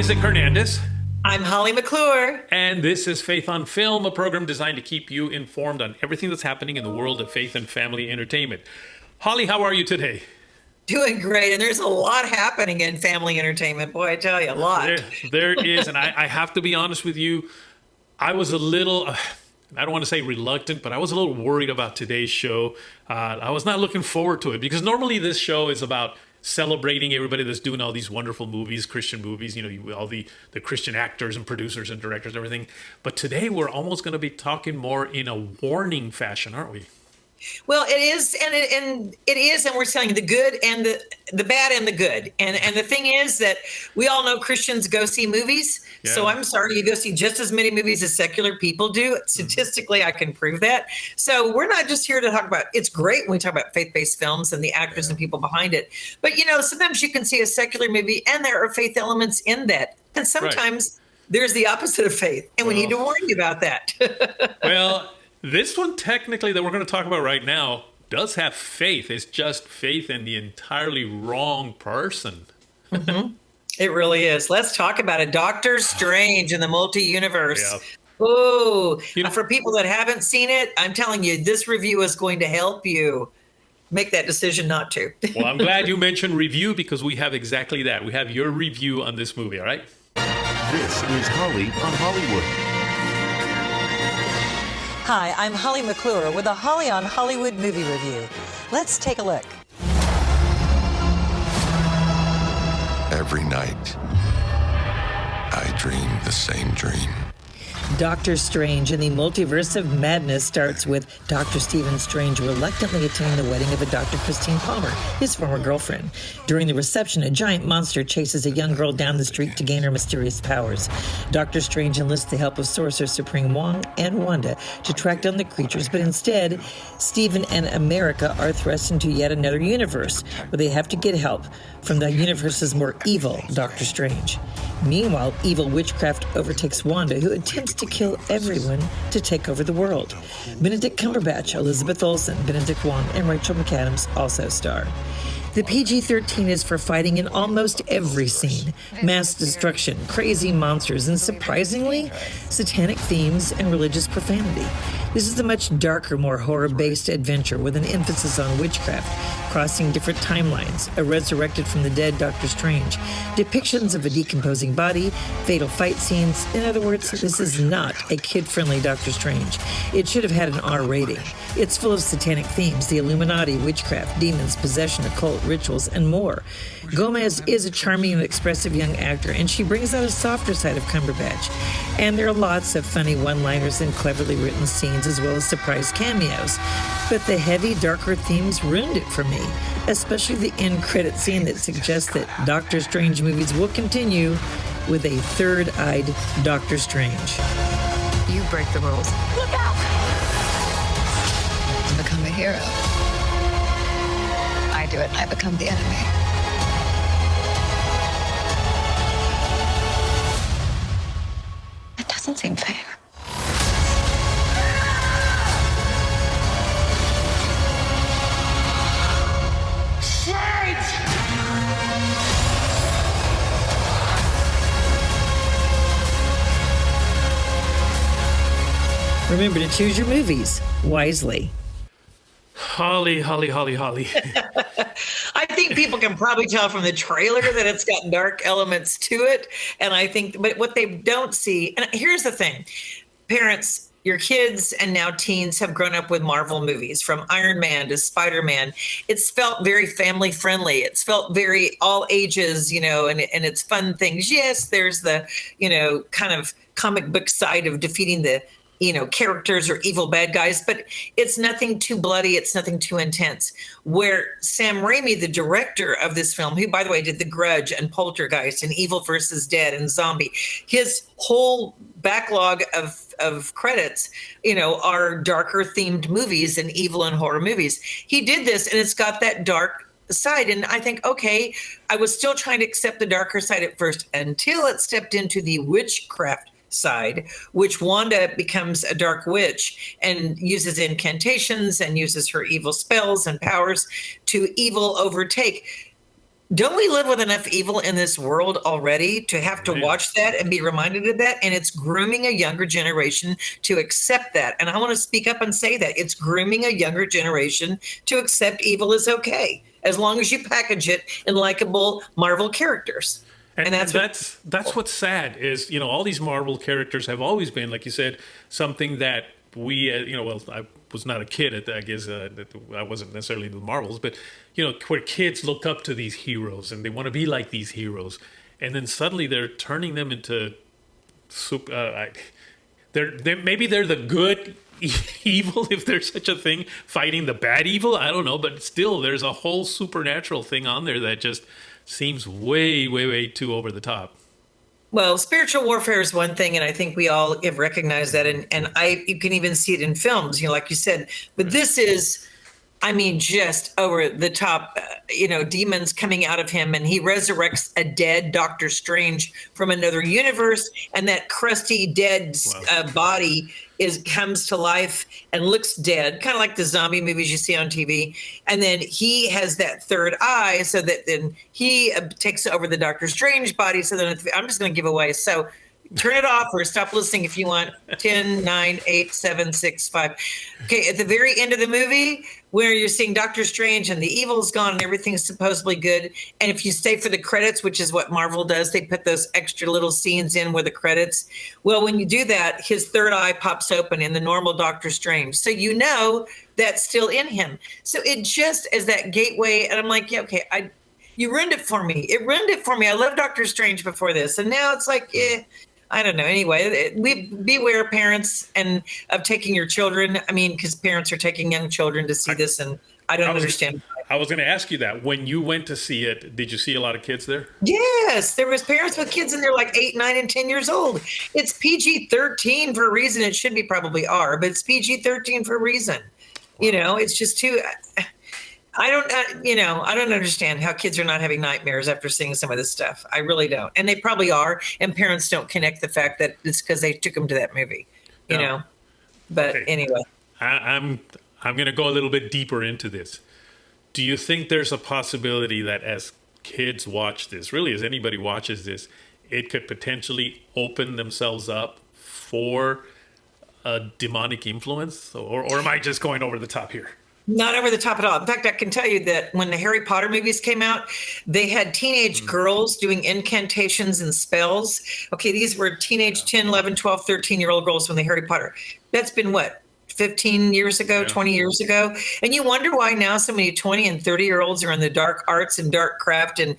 Isaac Hernandez. I'm Holly McClure. And this is Faith on Film, a program designed to keep you informed on everything that's happening in the world of faith and family entertainment. Holly, how are you today? Doing great. And there's a lot happening in family entertainment. Boy, I tell you, a lot. There is. And I have to be honest with you. I was a little, I don't want to say reluctant, but I was a little worried about today's show. I was not looking forward to it because normally this show is about celebrating everybody that's doing all these wonderful movies, Christian movies, all the Christian actors and producers and directors and everything. But today we're almost going to be talking more in a warning fashion, aren't we? Well, it is, and it is, and we're saying the good and the bad and the good. And the thing is that we all know Christians go see movies. Yeah. So I'm sorry, you go see just as many movies as secular people do. Statistically, I can prove that. So we're not just here to talk about, it's great when we talk about faith-based films and the actors and people behind it. But, sometimes you can see a secular movie and there are faith elements in that. And sometimes there's the opposite of faith. And we need to warn you about that. Well, this one technically that we're going to talk about right now does have faith. It's just faith in the entirely wrong person. Mm-hmm. It really is. Let's talk about it. Doctor Strange in the multi-universe. Yeah. Oh, for people that haven't seen it, I'm telling you, this review is going to help you make that decision not to. Well, I'm glad you mentioned review because we have exactly that. We have your review on this movie, all right? This is Holly on Hollywood. Hi, I'm Holly McClure with a Holly on Hollywood movie review. Let's take a look. Every night, I dream the same dream. Doctor Strange in the Multiverse of Madness starts with Dr. Stephen Strange reluctantly attending the wedding of a Dr. Christine Palmer, his former girlfriend. During the reception, a giant monster chases a young girl down the street to gain her mysterious powers. Dr. Strange enlists the help of Sorcerer Supreme Wong and Wanda to track down the creatures, but instead, Stephen and America are thrust into yet another universe where they have to get help from the universe's more evil Doctor Strange. Meanwhile, evil witchcraft overtakes Wanda, who attempts to kill everyone to take over the world. Benedict Cumberbatch, Elizabeth Olsen, Benedict Wong, and Rachel McAdams also star. The PG-13 is for fighting in almost every scene, mass destruction, crazy monsters, and surprisingly, satanic themes and religious profanity. This is a much darker, more horror-based adventure with an emphasis on witchcraft, crossing different timelines, a resurrected from the dead Doctor Strange, depictions of a decomposing body, fatal fight scenes. In other words, this is not a kid-friendly Doctor Strange. It should have had an R rating. It's full of satanic themes, the Illuminati, witchcraft, demons, possession, occult, rituals, and more. Gomez is a charming and expressive young actor, and she brings out a softer side of Cumberbatch. And there are lots of funny one-liners and cleverly written scenes, as well as surprise cameos. But the heavy, darker themes ruined it for me, especially the end credit scene that suggests that Doctor Strange movies will continue with a third-eyed Doctor Strange. You break the rules. Look out! To become a hero. I do it, and I become the enemy. It doesn't seem fair. Remember to choose your movies wisely. Holly. I think people can probably tell from the trailer that it's got dark elements to it. And I think, but what they don't see, and here's the thing, parents, your kids and now teens have grown up with Marvel movies, from Iron Man to Spider-Man. It's felt very family friendly. It's felt very all ages, and it's fun things. Yes, there's the, kind of comic book side of defeating the, characters or evil bad guys, but it's nothing too bloody. It's nothing too intense. Where Sam Raimi, the director of this film, who, by the way, did The Grudge and Poltergeist and Evil versus Dead and Zombie, his whole backlog of credits, are darker themed movies and evil and horror movies. He did this, and it's got that dark side. And I think, okay, I was still trying to accept the darker side at first until it stepped into the witchcraft side, which Wanda becomes a dark witch and uses incantations and uses her evil spells and powers to evil overtake. Don't we live with enough evil in this world already to have to watch that and be reminded of that? And it's grooming a younger generation to accept that. And I want to speak up and say that it's grooming a younger generation to accept evil is okay, as long as you package it in likable Marvel characters. And that's what's sad is, all these Marvel characters have always been, like you said, something that we, I was not a kid, I guess I wasn't necessarily the Marvels, but, where kids look up to these heroes and they want to be like these heroes. And then suddenly they're turning them into maybe they're the good evil, if there's such a thing, fighting the bad evil. I don't know, but still there's a whole supernatural thing on there that just seems way, way, way too over the top. Well, spiritual warfare is one thing, and I think we all have recognized that, and you can even see it in films, like you said. But this is, just over the top, demons coming out of him, and he resurrects a dead Doctor Strange from another universe, and that crusty dead body comes to life and looks dead, kind of like the zombie movies you see on TV. And then he has that third eye, so that then he takes over the Doctor Strange body. So then I'm just going to give away. So turn it off or stop listening if you want. 10, 9, 8, 7, 6, 5. Okay, at the very end of the movie, where you're seeing Doctor Strange and the evil's gone and everything's supposedly good. And if you stay for the credits, which is what Marvel does, they put those extra little scenes in with the credits. Well, when you do that, his third eye pops open in the normal Doctor Strange. So that's still in him. So it just is that gateway. And I'm like, yeah, okay, you ruined it for me. It ruined it for me. I loved Doctor Strange before this. And now it's like, I don't know. Anyway, we beware, parents, and of taking your children. Because parents are taking young children to see this, and I don't understand. I was going to ask you that. When you went to see it, did you see a lot of kids there? Yes, there was parents with kids, and they're like 8, 9, and 10 years old. It's PG-13 for a reason. It should be probably R, but it's PG-13 for a reason. Wow. It's just too. I don't understand how kids are not having nightmares after seeing some of this stuff. I really don't. And they probably are. And parents don't connect the fact that it's because they took them to that movie, you know. But anyway. I'm going to go a little bit deeper into this. Do you think there's a possibility that as kids watch this, really as anybody watches this, it could potentially open themselves up for a demonic influence? Or am I just going over the top here? Not over the top at all. In fact, I can tell you that when the Harry Potter movies came out, they had teenage girls doing incantations and spells. Okay, these were teenage 10, 11, 12, 13-year-old girls from the Harry Potter. That's been what, 15 years ago, 20 years ago? And you wonder why now so many 20 and 30-year-olds are in the dark arts and dark craft and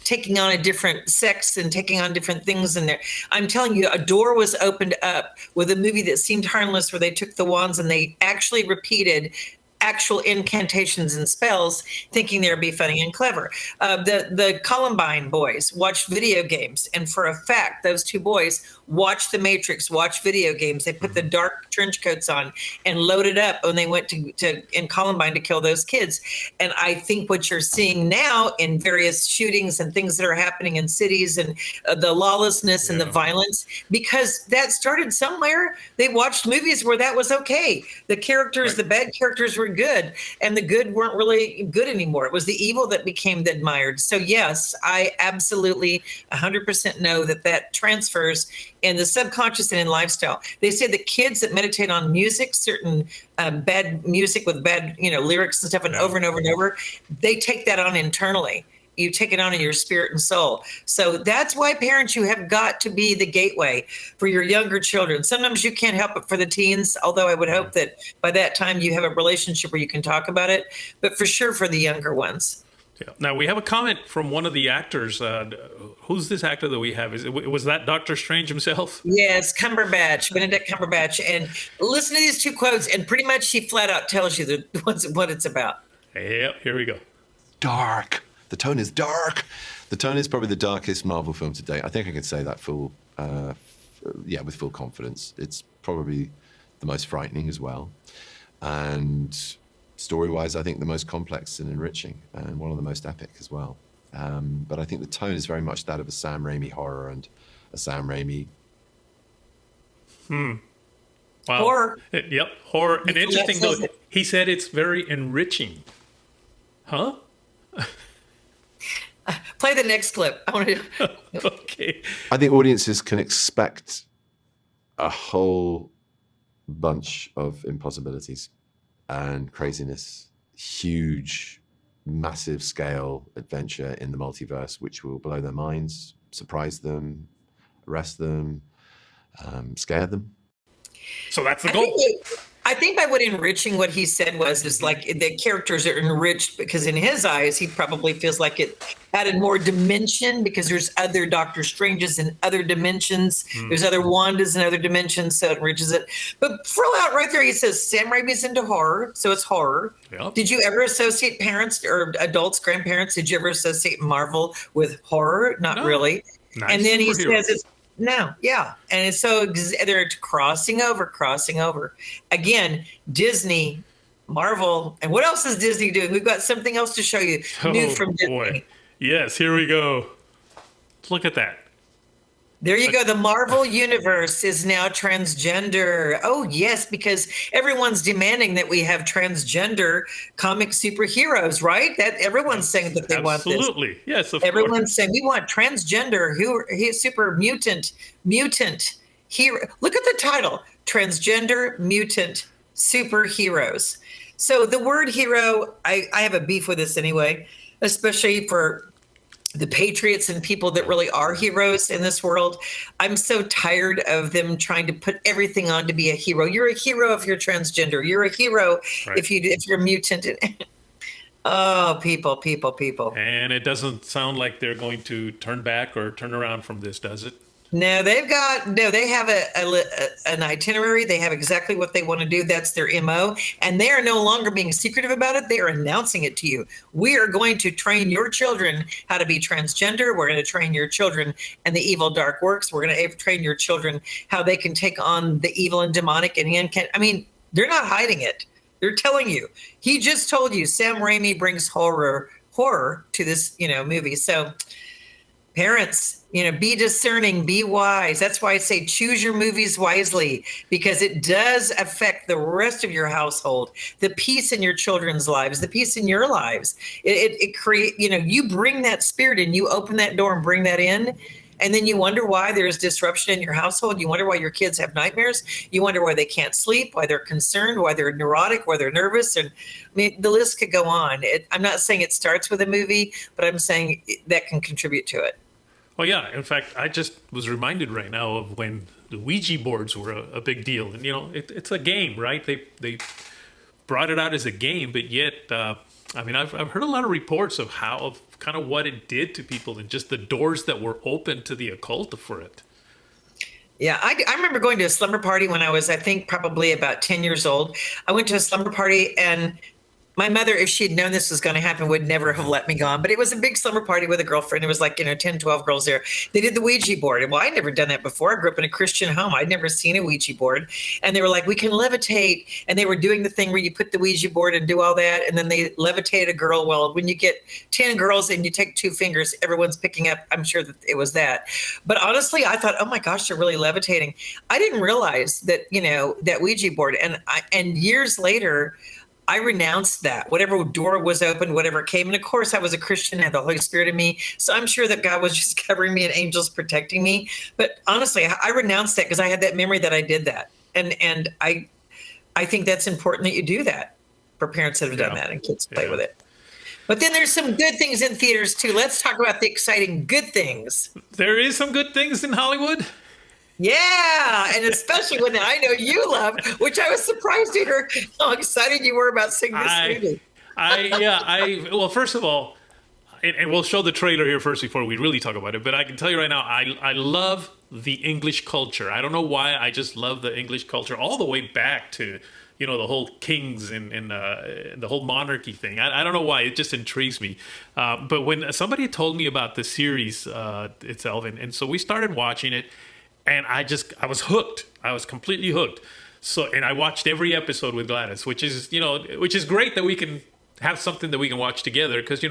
taking on a different sex and taking on different things in there. I'm telling you, a door was opened up with a movie that seemed harmless where they took the wands and they actually repeated actual incantations and spells, thinking they would be funny and clever. The Columbine boys watched video games, and for a fact, those two boys watched The Matrix, watched video games. They put the dark trench coats on and loaded up when they went in Columbine to kill those kids. And I think what you're seeing now in various shootings and things that are happening in cities and the lawlessness and the violence, because that started somewhere. They watched movies where that was okay. The characters, the bad characters were good, and the good weren't really good anymore. It was the evil that became admired. So yes, I absolutely 100% know that transfers in the subconscious and in lifestyle. They say the kids that meditate on music, certain bad music with bad lyrics and stuff, and over and over and over, they take that on internally. You take it on in your spirit and soul. So that's why, parents, you have got to be the gateway for your younger children. Sometimes you can't help it for the teens, although I would hope that by that time you have a relationship where you can talk about it, but for sure for the younger ones. Yeah. Now, we have a comment from one of the actors. Who's this actor that we have? Was that Doctor Strange himself? Yes, Cumberbatch, Benedict Cumberbatch. And listen to these two quotes, and pretty much she flat out tells you what it's about. Yeah, here we go. Dark. The tone is dark. The tone is probably the darkest Marvel film to date. I think I can say that with full confidence. It's probably the most frightening as well. And story-wise, I think the most complex and enriching, and one of the most epic as well. But I think the tone is very much that of a Sam Raimi horror and a Sam Raimi... Wow. Horror. Yep, horror. And interesting, though, he said it's very enriching. Huh? Play the next clip. I want to. Okay. I think audiences can expect a whole bunch of impossibilities and craziness, huge, massive scale adventure in the multiverse, which will blow their minds, surprise them, arrest them, scare them. So that's the goal. I think by what enriching what he said is like the characters are enriched because in his eyes, he probably feels like it added more dimension because there's other Doctor Stranges in other dimensions. There's other Wandas in other dimensions, so it enriches it. But throw out right there, he says Sam Raimi's into horror, so it's horror. Yep. Did you ever associate parents or adults, grandparents, did you ever associate Marvel with horror? Not really. Nice. And then he Superheroes. says it's no, yeah. And it's so they're crossing over. Again, Disney, Marvel, and what else is Disney doing? We've got something else to show you new from Disney. Boy. Yes, here we go. Look at that. There you go. The Marvel universe is now transgender. Oh, yes, because everyone's demanding that we have transgender comic superheroes, right? That everyone's saying that they want this. Absolutely. Yes, of Everyone's course. saying we want transgender, he's super mutant hero. Look at the title, transgender mutant superheroes. So the word hero, I have a beef with this anyway, especially for the patriots and people that really are heroes in this world. I'm so tired of them trying to put everything on to be a hero. You're a hero if you're transgender. You're a hero if you're mutant. Oh, people. And it doesn't sound like they're going to turn back or turn around from this, does it? No, they have an itinerary. They have exactly what they want to do. That's their MO. And they are no longer being secretive about it. They are announcing it to you. We are going to train your children how to be transgender. We're going to train your children and the evil dark works. We're going to train your children how they can take on the evil and demonic. And they're not hiding it. They're telling you. He just told you Sam Raimi brings horror to this, movie. So parents, be discerning, be wise. That's why I say choose your movies wisely, because it does affect the rest of your household, the peace in your children's lives, the peace in your lives. It create, you bring that spirit and you open that door and bring that in. And then you wonder why there's disruption in your household. You wonder why your kids have nightmares. You wonder why they can't sleep, why they're concerned, why they're neurotic, why they're nervous. And the list could go on. I'm not saying it starts with a movie, but I'm saying that can contribute to it. Well, yeah. In fact, I just was reminded right now of when the Ouija boards were a big deal. And, it's a game, right? They brought it out as a game, but yet, I've heard a lot of reports of kind of what it did to people and just the doors that were open to the occult for it. Yeah, I remember going to a slumber party when I was, I think, probably about 10 years old. I went to a slumber party and my mother, if she had known this was going to happen, would never have let me go on. But it was a big slumber party with a girlfriend. It was like, 10, 12 girls there. They did the Ouija board. And I'd never done that before. I grew up in a Christian home. I'd never seen a Ouija board. And they were like, we can levitate. And they were doing the thing where you put the Ouija board and do all that. And then they levitated a girl. Well, when you get 10 girls and you take 2 fingers, everyone's picking up. I'm sure that it was that. But honestly, I thought, oh my gosh, they're really levitating. I didn't realize that, that Ouija board. And years later, I renounced that. Whatever door was open, whatever came. And of course, I was a Christian, had the Holy Spirit in me. So I'm sure that God was just covering me and angels protecting me. But honestly, I renounced that because I had that memory that I did that. And I think that's important that you do that for parents that have done that and kids play with it. But then there's some good things in theaters too. Let's talk about the exciting good things. There is some good things in Hollywood. Yeah, and especially one that I know you love, which I was surprised to hear how excited you were about seeing this movie. Well, first of all, and we'll show the trailer here first before we really talk about it, but I can tell you right now, I love the English culture. I don't know why, I just love the English culture all the way back to, the whole kings and the whole monarchy thing. I don't know why, it just intrigues me. But when somebody told me about the series itself, and so we started watching it, and I was hooked. I was completely hooked. So, and I watched every episode with Gladys, which is great that we can have something that we can watch together. Because,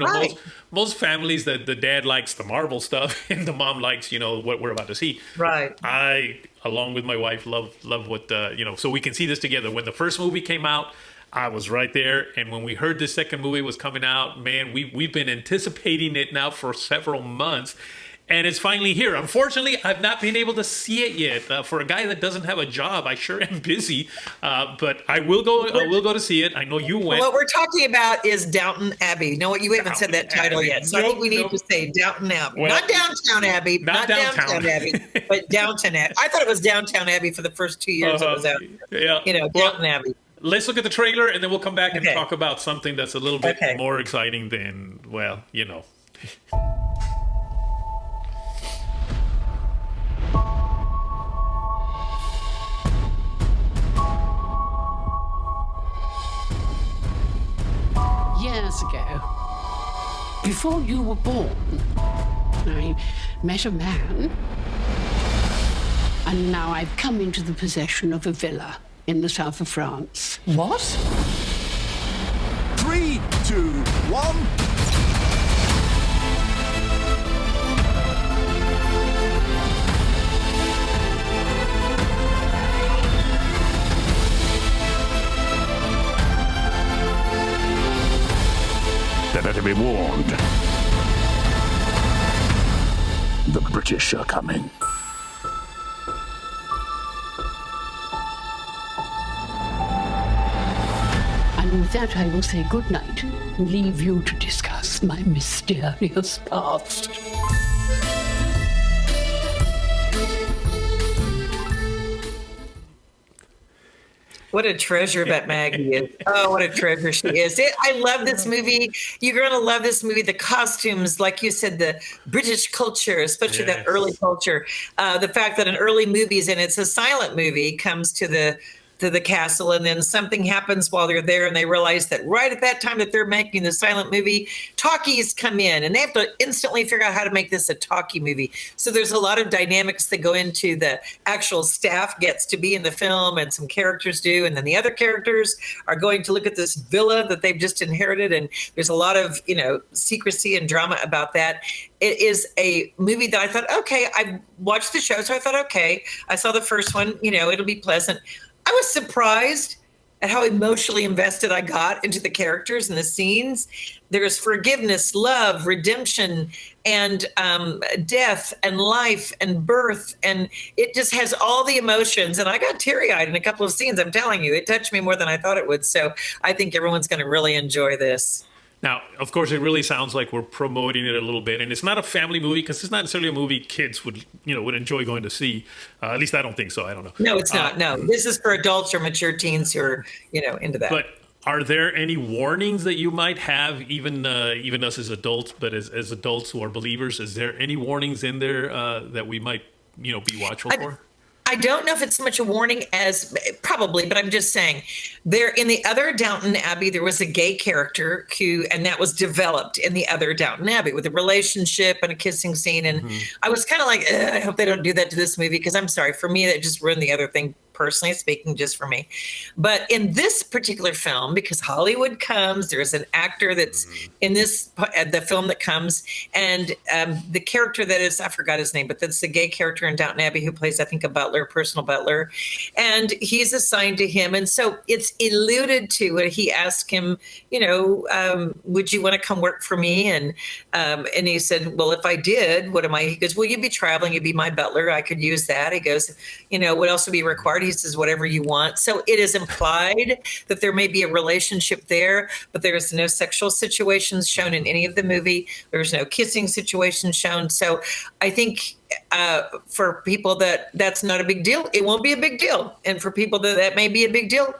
most families, the dad likes the Marvel stuff and the mom likes, what we're about to see. Right. I, along with my wife, love what, so we can see this together. When the first movie came out, I was right there. And when we heard the second movie was coming out, man, we've been anticipating it now for several months. And it's finally here. Unfortunately, I've not been able to see it yet. For a guy that doesn't have a job, I sure am busy. But I will go. I will go to see it. I know you went. What we're talking about is Downton Abbey. No, you haven't said that title yet. So I think we need to say Downton Abbey. Well, not Downtown Abbey. not Downtown Abbey, but Downton Abbey. I thought it was Downtown Abbey for the first 2 years it was out. Yeah. Downton Abbey. Let's look at the trailer, and then we'll come back and Okay. talk about something that's a little bit more exciting than, well, Years ago, before you were born, I met a man, and now I've come into the possession of a villa in the south of France. What? 3, 2, 1. They better be warned. The British are coming. And with that, I will say good night and leave you to discuss my mysterious past. What a treasure that Maggie is. Oh, what a treasure she is. I love this movie. You're going to love this movie. The costumes, like you said, the British culture, especially that early culture. The fact that an early movies, and it's a silent movie, comes to the castle, and then something happens while they're there, and they realize that right at that time that they're making the silent movie, talkies come in, and they have to instantly figure out how to make this a talkie movie. So there's a lot of dynamics that go into the actual staff gets to be in the film, and some characters do, and then the other characters are going to look at this villa that they've just inherited, and there's a lot of secrecy and drama about that. It is a movie that I thought, okay, I watched the show, so I thought, okay, I saw the first one, it'll be pleasant. I was surprised at how emotionally invested I got into the characters and the scenes. There's forgiveness, love, redemption, and death and life and birth. And it just has all the emotions. And I got teary-eyed in a couple of scenes. I'm telling you, it touched me more than I thought it would. So I think everyone's going to really enjoy this. Now, of course, it really sounds like we're promoting it a little bit, and it's not a family movie because it's not necessarily a movie kids would enjoy going to see. At least I don't think so. I don't know. No, it's not. No, this is for adults or mature teens who are into that. But are there any warnings that you might have, even us as adults, but as adults who are believers? Is there any warnings in there that we might be watchful for? I don't know if it's so much a warning as probably, but I'm just saying there in the other Downton Abbey, there was a gay character and that was developed in the other Downton Abbey with a relationship and a kissing scene. And I was kind of like, I hope they don't do that to this movie. Cause I'm sorry, for me, that just ruined the other thing. Personally speaking, just for me. But in this particular film, because Hollywood comes, there's an actor that's in the film that comes, and the character that is, I forgot his name, but that's the gay character in Downton Abbey who plays, I think, a personal butler, and he's assigned to him. And so it's alluded to when he asked him, would you want to come work for me? And he said, well, if I did, what am I? He goes, well, you'd be traveling, you'd be my butler. I could use that. He goes, what else would be required? He says, whatever you want. So it is implied that there may be a relationship there, but there is no sexual situations shown in any of the movie. There's no kissing situations shown. So I think for people that's not a big deal, it won't be a big deal. And for people that may be a big deal,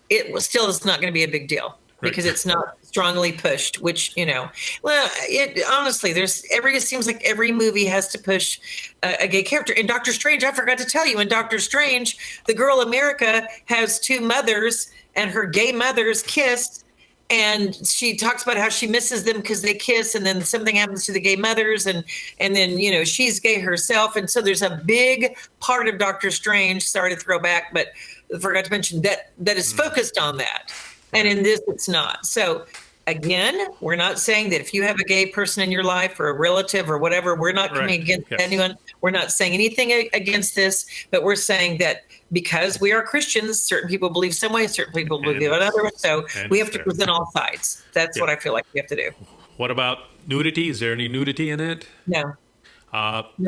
it still is not going to be a big deal. Because it's not strongly pushed, which, honestly, it seems like every movie has to push a gay character. In Doctor Strange, I forgot to tell you, in Doctor Strange, the girl America has two mothers and her gay mothers kiss. And she talks about how she misses them because they kiss, and then something happens to the gay mothers, and then, she's gay herself. And so there's a big part of Doctor Strange, sorry to throw back, but I forgot to mention that is focused on that. And in this, it's not. So Again, we're not saying that if you have a gay person in your life or a relative or whatever, we're not coming against anyone. We're not saying anything against this, but we're saying that because we are Christians, certain people believe some way, certain people believe another. So we have to present all sides. That's what I feel like we have to do. What about nudity? Is there any nudity in it? No.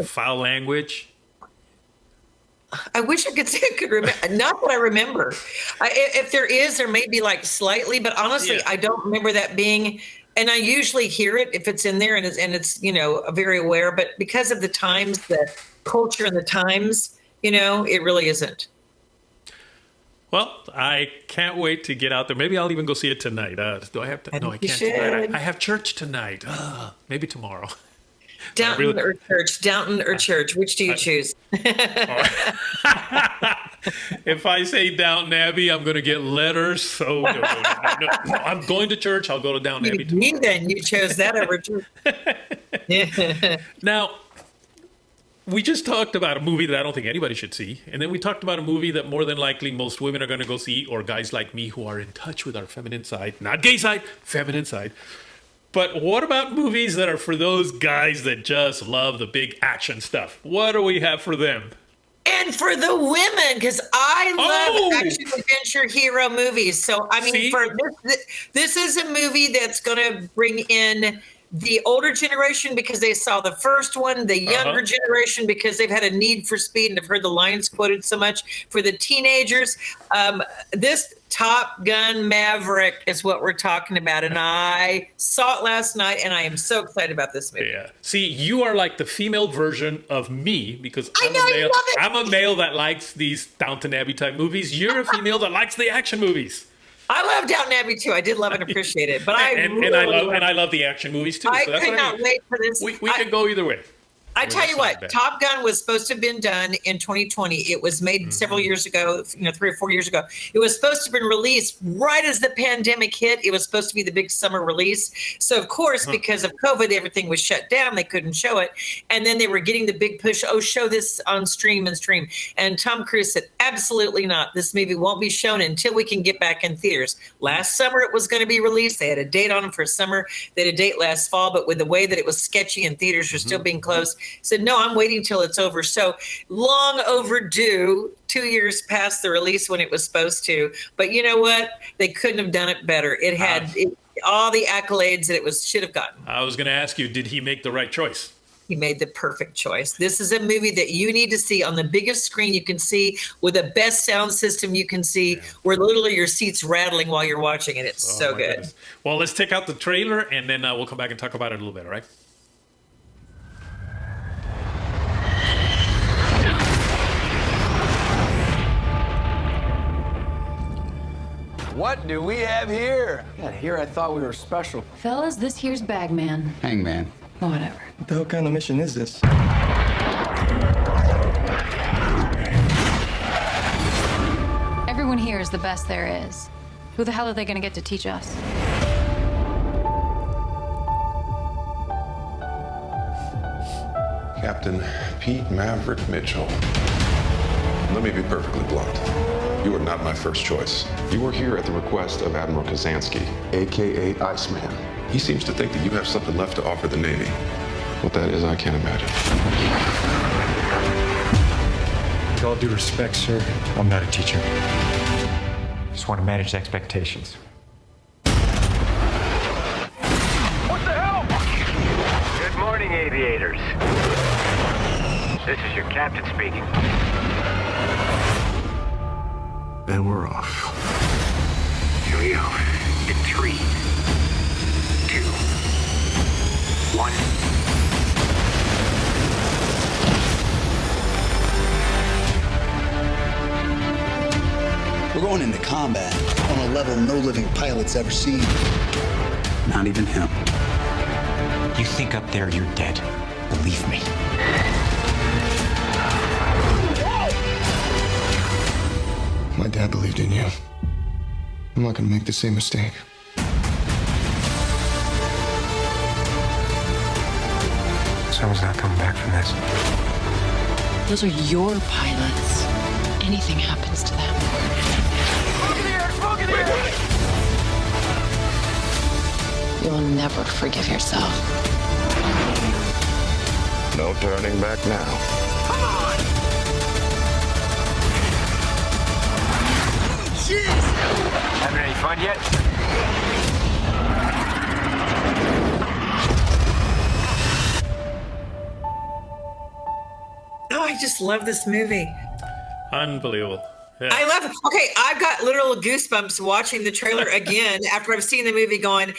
Foul language? I wish I could say I could remember. Not that I remember. If there is, there may be like slightly, but honestly, I don't remember that being. And I usually hear it if it's in there and it's very aware. But because of the times, the culture and the times, it really isn't. Well, I can't wait to get out there. Maybe I'll even go see it tonight. Do I have to? No, I can't tonight. I have church tonight. Maybe tomorrow. Downton or church? Downton or church? Which do you choose? If I say Downton Abbey, I'm going to get letters. So no, I'm going to church. I'll go to Downton Abbey tomorrow. Then you chose that over church. Now, we just talked about a movie that I don't think anybody should see. And then we talked about a movie that more than likely most women are going to go see, or guys like me who are in touch with our feminine side, not gay side, feminine side. But what about movies that are for those guys that just love the big action stuff? What do we have for them? And for the women, because I love action adventure hero movies. So, I mean, this is a movie that's going to bring in the older generation because they saw the first one, the younger generation because they've had a need for speed and have heard the lines quoted so much. For the teenagers, this Top Gun Maverick is what we're talking about. And I saw it last night, and I am so excited about this movie. Yeah. See, you are like the female version of me because I'm a male that likes these Downton Abbey type movies. You're a female that likes the action movies. I love Downton Abbey too. I did love and appreciate it, but I love the action movies too. I could not wait for this. We could go either way. I tell you what, Top Gun was supposed to have been done in 2020. It was made several years ago, 3 or 4 years ago. It was supposed to have been released right as the pandemic hit. It was supposed to be the big summer release. So, of course, because of COVID, everything was shut down. They couldn't show it. And then they were getting the big push, show this on stream. And Tom Cruise said, absolutely not. This movie won't be shown until we can get back in theaters. Last summer, it was going to be released. They had a date on it for summer. They had a date last fall, but with the way that it was sketchy and theaters were still being closed, said, no, I'm waiting till it's over. So long overdue, 2 years past the release when it was supposed to. But you know what? They couldn't have done it better. It had all the accolades that it should have gotten. I was going to ask you, did he make the right choice? He made the perfect choice. This is a movie that you need to see on the biggest screen you can see, with the best sound system you can see, where literally your seat's rattling while you're watching it. It's so good. Goodness. Well, let's check out the trailer, and then we'll come back and talk about it a little bit, all right? What do we have here? Yeah, here I thought we were special. Fellas, this here's Bagman. Hangman. Whatever. What the hell kind of mission is this? Everyone here is the best there is. Who the hell are they gonna get to teach us? Captain Pete Maverick Mitchell. Let me be perfectly blunt. You are not my first choice. You are here at the request of Admiral Kazansky, a.k.a. Iceman. He seems to think that you have something left to offer the Navy. What that is, I can't imagine. With all due respect, sir, I'm not a teacher. Just want to manage expectations. What the hell? Good morning, aviators. This is your captain speaking. And we're off. Here we go. In 3, 2, 1. We're going into combat on a level no living pilot's ever seen. Not even him. You think up there you're dead. Believe me. My dad believed in you. I'm not gonna make the same mistake. Someone's not coming back from this. Those are your pilots. Anything happens to them. Smoke in the air! Smoke in the air! You'll never forgive yourself. No turning back now. Having any fun yet? Oh, I just love this movie. Unbelievable. Yeah. I love it. Okay, I've got literal goosebumps watching the trailer again after I've seen the movie going,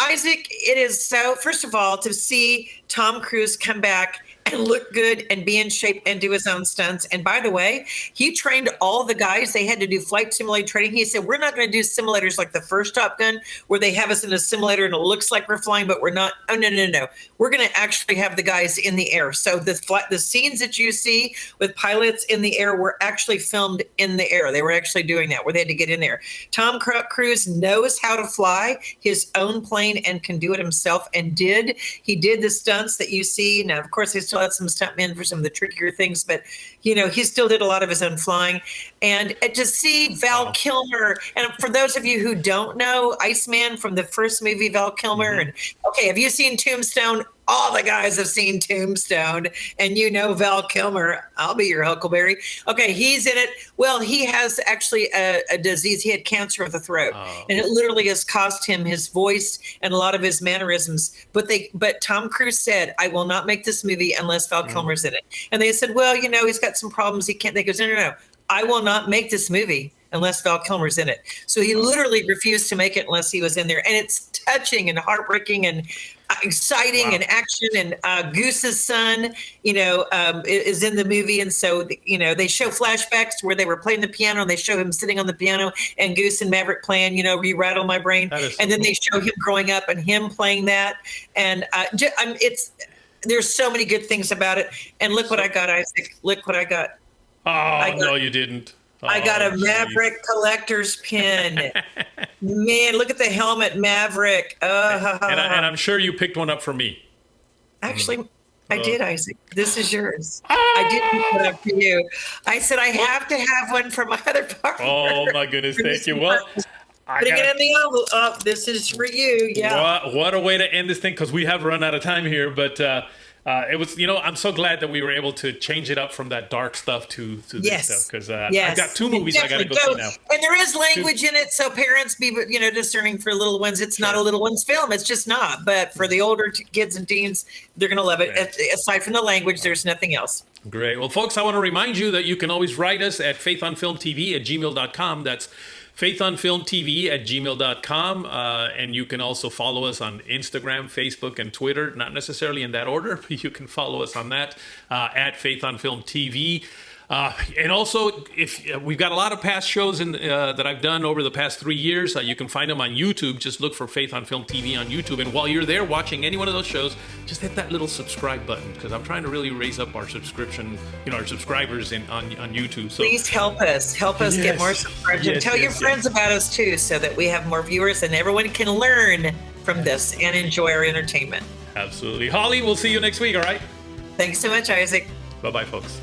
Isaac, it is so, first of all, to see Tom Cruise come back and look good and be in shape and do his own stunts. And by the way, he trained all the guys. They had to do flight simulator training. He said, we're not going to do simulators like the first Top Gun where they have us in a simulator and it looks like we're flying, but we're not. Oh, no. We're going to actually have the guys in the air. So the scenes that you see with pilots in the air were actually filmed in the air. They were actually doing that where they had to get in there. Tom Cruise knows how to fly his own plane and can do it himself and did. He did the stunts that you see. Now, of course, he still had some stuntmen for some of the trickier things, but he still did a lot of his own flying. And to see Val Kilmer, and for those of you who don't know, Iceman from the first movie, Val Kilmer, and okay, have you seen Tombstone? All the guys have seen Tombstone, and Val Kilmer. I'll be your Huckleberry. Okay, he's in it. Well, he has actually a disease. He had cancer of the throat, and it literally has cost him his voice and a lot of his mannerisms. But Tom Cruise said, "I will not make this movie unless Val Kilmer's in it." And they said, "Well, he's got some problems. He can't." They goes, "No. I will not make this movie unless Val Kilmer's in it." So he literally refused to make it unless he was in there, and it's touching and heartbreaking and exciting and action. And Goose's son, is in the movie, and so they show flashbacks where they were playing the piano, and they show him sitting on the piano, and Goose and Maverick playing, "Re-Rattle My Brain," and then they show him growing up and him playing that, and there's so many good things about it. And look what I got, Isaac. Look what I got. No, you didn't. I got a Maverick collector's pin. Man, look at the helmet, Maverick. And I'm sure you picked one up for me. Actually, I did, Isaac. This is yours. I did pick one up for you. I said I have to have one for my other partner. Oh, my goodness. Thank you. Well, putting it in the envelope. Oh, this is for you. Yeah. What a way to end this thing, because we have run out of time here. But it was, I'm so glad that we were able to change it up from that dark stuff to this stuff, because I've got two movies I got to go see now. And there is language in it, so parents be discerning for little ones. It's not a little one's film. It's just not. But for the older kids and teens, they're going to love it. Right. Aside from the language, there's nothing else. Great. Well, folks, I want to remind you that you can always write us at faithunfilmtv@gmail.com. That's faithunfilmtv@gmail.com. And you can also follow us on Instagram, Facebook, and Twitter. Not necessarily in that order, but you can follow us on that at faithunfilmtv. And also, if we've got a lot of past shows that I've done over the past 3 years, you can find them on YouTube. Just look for Faith on Film TV on YouTube. And while you're there watching any one of those shows, just hit that little subscribe button, because I'm trying to really raise up our subscription, our subscribers on YouTube. So please help us get more subscribers. And tell your friends about us too, so that we have more viewers and everyone can learn from this and enjoy our entertainment. Absolutely. Holly, we'll see you next week, all right? Thanks so much, Isaac. Bye-bye, folks.